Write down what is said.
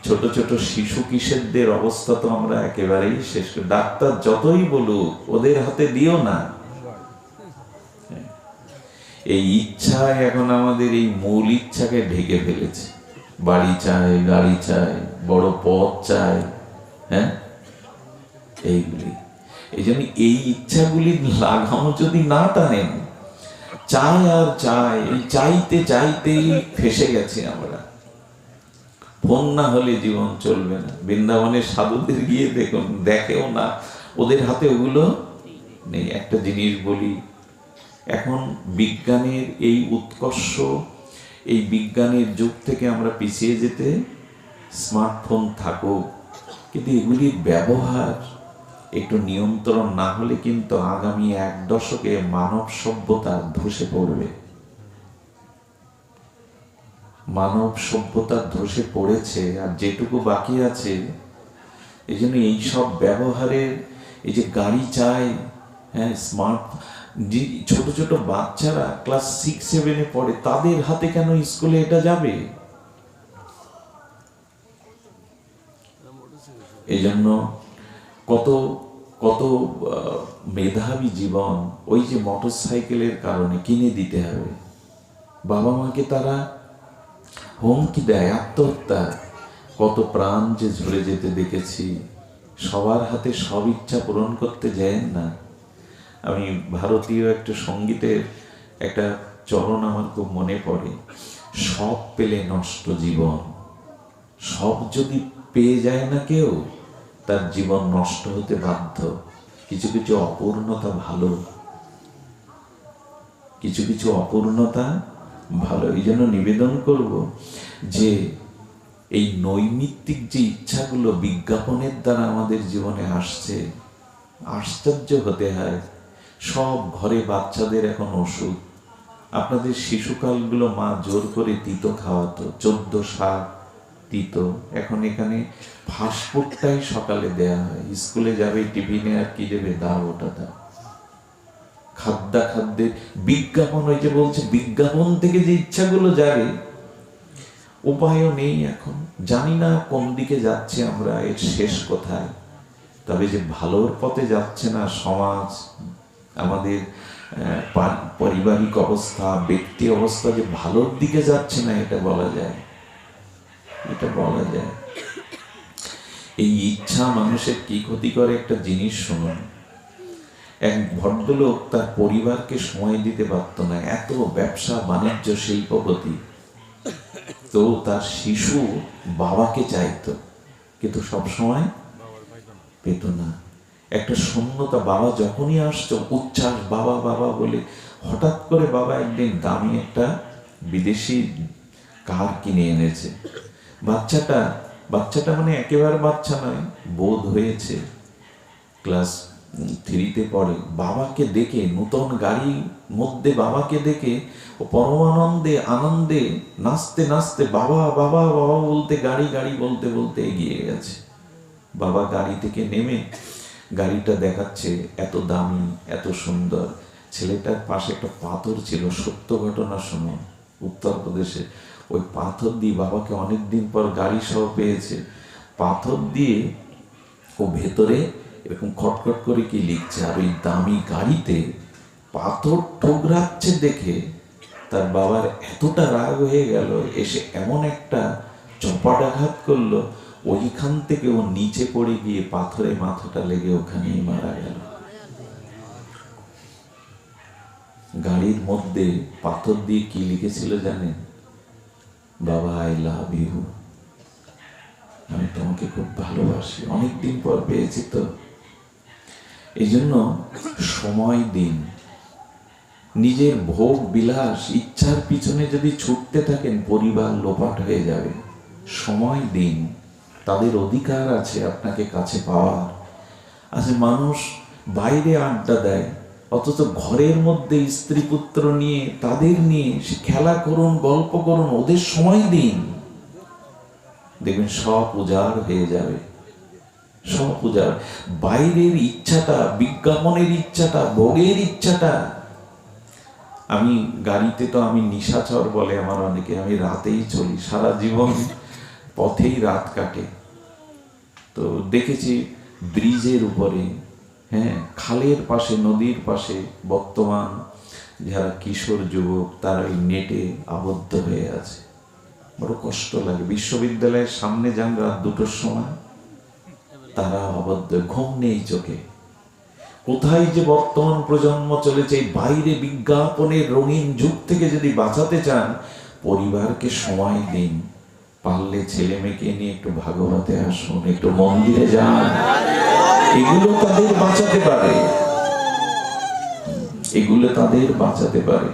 ছোট ছোট শিশু কিশোরদের অবস্থা তো আমরা একেবারেই শেষ করি। ডাক্তার যতই বলুক ওদের হাতে দিও না। এই ইচ্ছায় এখন আমাদের এই মূল ইচ্ছাকে ঢেকে ফেলেছে। বাড়ি চাই, গাড়ি চাই, বড় পথ চাই, হ্যাঁ, এইগুলি। এই জন্য এই ইচ্ছাগুলি লাগানো যদি না টানেন, চাই আর চাই, এই চাইতে চাইতেই ফেসে গেছি আমরা। ফোন না হলে জীবন চলবে না। বৃন্দাবনের সাধুদের গিয়ে দেখুন, দেখেও না, ওদের হাতে ওগুলো নেই। একটা জিনিস বলি, এখন বিজ্ঞানের এই উৎকর্ষ, এই বিজ্ঞানের যুগ থেকে আমরা পিছিয়ে যেতে, স্মার্টফোন থাকুক, কিন্তু এগুলির ব্যবহার একটু নিয়ন্ত্রণ না হলে কিন্তু আগামী 1 দশকে মানব সভ্যতা ধসে পড়বে। মানব সভ্যতা ধসে পড়েছে, আর যেটুকু বাকি আছে, এই জন্য এইসব ব্যবহারের, এই যে গাড়ি চাই, হ্যাঁ, স্মার্ট, যে ছোট ছোট বাচ্চারা ক্লাস 6-7 পড়ে, তাদের হাতে কেন স্কুলে এটা যাবে? এই জন্য কত কত মেধাবী জীবন ওই যে মোটর সাইকেলের কারণে কিনে দিতে হবে। বাবা মাকে তারা হুমকি দেয়, আত্মহত্যা, কত প্রাণ যে ঝরে যেতে দেখেছি। সবার হাতে সব ইচ্ছা পূরণ করতে যায় না। আমি ভারতীয় একটা সঙ্গীতের একটা চরণ আমার খুব মনে পড়ে, সব পেলে নষ্ট জীবন। সব যদি পেয়ে যায় না কেউ, তার জীবন নষ্ট হতে বাধ্য। কিছু কিছু অপূর্ণতা ভালো, কিছু কিছু অপূর্ণতা ভালো। এই জন্য নিবেদন করব যে এই নৈমিত্তিক যে ইচ্ছাগুলো বিজ্ঞাপনের দ্বারা আমাদের জীবনে আসছে, আশ্চর্য হতে হয়। সব ঘরে বাচ্চাদের এখন ওষুধ। আপনাদের শিশুকালগুলো মা জোর করে তিতো খাওয়াতো, 14 শাক তিতো। এখন এখানে ফাস্টফুডটাই সকালে দেয়া হয়। স্কুলে যাবে, টিফিনে আর কি দেবে, দাও ওটা দাও। খাদ্যের বিজ্ঞাপন, ওই যে বলছে বিজ্ঞাপন থেকে যে ইচ্ছাগুলো যাবে, উপায়ও নেই এখন। জানি না কোন দিকে যাচ্ছে আমরা, এর শেষ কোথায়। তবে যে ভালোর পথে যাচ্ছে না সমাজ, আমাদের পারিবারিক অবস্থা, ব্যক্তি অবস্থা যে ভালোর দিকে যাচ্ছে না, এটা বলা যায়, এটা বলা যায়। এই ইচ্ছা মানুষের কি ক্ষতি করে একটা জিনিস শুনুন। এক ভদ্রলোক তার পরিবারকে সময় দিতে পারত না, এত ব্যবসা বাণিজ্য শিল্পপতি। তো তার শিশু বাবাকে চাইতো, কিন্তু সবসময় পেত না। একটা শূন্যতা, বাবা যখনই আসতো উচ্ছ্বাস, বাবা বাবা বলে। হঠাৎ করে বাবা একদিন দামি একটা বিদেশি কার কিনে এনেছে। বাচ্চাটা মানে একেবারে বাচ্চা নয়, বোধ হয়েছে, ক্লাস 3-তে পড়ে। বাবাকে দেখে, নূতন গাড়ির মধ্যে বাবাকে দেখে ও পরমানন্দে, আনন্দে নাচতে নাচতে বাবা বাবা বাবা বলতে, গাড়ি গাড়ি বলতে বলতে এগিয়ে গেছে। বাবা গাড়ি থেকে নেমে গাড়িটা দেখাচ্ছে, এত দামি, এত সুন্দর। ছেলেটার পাশে একটা পাথর ছিল, সত্য ঘটনা শুনো, উত্তরপ্রদেশে। ওই পাথর দিয়ে বাবাকে অনেকদিন পর গাড়ি সহ পেয়েছে। পাথর দিয়ে ও ভেতরে এরকম খটখট করে কি লিখছে, আর ওই দামি গাড়িতে পাথর ঠোকরাচ্ছে দেখে তার বাবার এতটা রাগ হয়ে গেল, এসে এমন একটা চপাটাঘাত করলো, ওইখান থেকে ও নিচে পড়ে গিয়ে পাথরে মাথাটা লেগে ওখানেই মারা গেল। গাড়ির মধ্যে পাথর দিয়ে কি লিখেছিল জানেন? বাবা, আই লাভ ইউ, আমি তোমাকে খুব ভালোবাসি, অনেকদিন পর পেয়েছি তো। এই জন্য সময় দিন। নিজের ভোগ বিলাস ইচ্ছার পিছনে যদি ছুটতে থাকেন, পরিবার লোপাট হয়ে যাবে। সময় দিন, তাদের অধিকার আছে আপনাকে কাছে পাওয়ার। আচ্ছা, মানুষ বাইরে আড্ডা দেয়, অথচ ঘরের মধ্যে স্ত্রী পুত্র নিয়ে, তাদের নিয়ে খেলা করুন, গল্প করুন, ওদের সময় দিন, দেখবেন সব উজাড় হয়ে যাবে, সব উজাড়। বাইরের ইচ্ছাটা, বিজ্ঞাপনের ইচ্ছাটা, ভোগের ইচ্ছাটা। আমি গাড়িতে তো, আমি নিশাচর বলে আমার অনেকে, আমি রাতেই চলি, সারা জীবন পথেই রাত কাটে। তো দেখেছি ব্রিজের উপরে, হ্যাঁ, খালের পাশে, নদীর পাশে বর্তমান যারা কিশোর যুবক তারা ওই নেটে আবদ্ধ হয়ে আছে। বড় কষ্ট লাগে। বিশ্ববিদ্যালয়ের সামনে যান রাত 2টোর সময়, তারা আবদ্ধ, ঘুম নেই চোখে। কোথায় যে বর্তমান প্রজন্ম চলেছে! এই বাইরে বিজ্ঞাপনের রঙিন যুগ থেকে যদি বাঁচাতে চান, পরিবারকে সময় দিন। পারলে ছেলে মেয়েকে নিয়ে একটু ভাগবতে আসুন, একটু মন্দিরে যান। এগুলো তাদের বাঁচাতে পারে, এগুলো তাদের বাঁচাতে পারে।